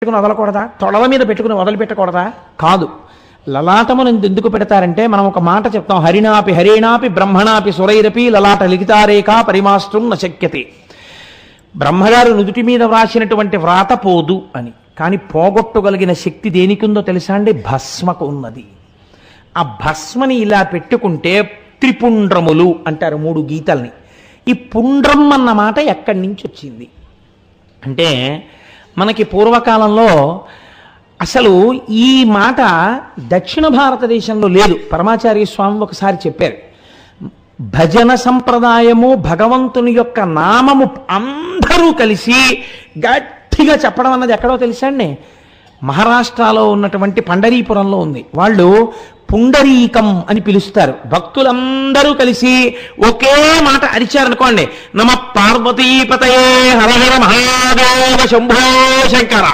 పెట్టుకుని వదలకూడదా? తొడల మీద పెట్టుకుని వదిలిపెట్టకూడదా? కాదు. లలాటమును ఎందుకు పెడతారంటే మనం ఒక మాట చెప్తాం, హరిణాపి హరేణాపి బ్రహ్మణాపి సురైరపి లలాట లిఖితారేఖ పరిమాష్టం నశక్యతే. బ్రహ్మగారు నుదుటి మీద వ్రాసినటువంటి వ్రాత పోదు అని. కానీ పోగొట్టగలిగిన శక్తి దేనికిందో తెలుసా అండి? భస్మకు ఉన్నది. ఆ భస్మని ఇలా పెట్టుకుంటే త్రిపుండ్రములు అంటారు 3 గీతల్ని. ఈ పుండ్రం అన్న మాట ఎక్కడి నుంచి వచ్చింది అంటే, మనకి పూర్వకాలంలో అసలు ఈ మాట దక్షిణ భారతదేశంలో లేదు. పరమాచార్య స్వామి ఒకసారి చెప్పారు, భజన సంప్రదాయము, భగవంతుని యొక్క నామము అందరూ కలిసి గట్టిగా చెప్పడం అన్నది ఎక్కడో తెలుసా అండి? మహారాష్ట్రలో ఉన్నటువంటి పండరీపురంలో ఉంది. వాళ్ళు పుండరీకం అని పిలుస్తారు. భక్తులందరూ కలిసి ఒకే మాట అరిచారనుకోండి, నమ పార్వతీపతయే హర హర మహాదేవ శంభో శంకర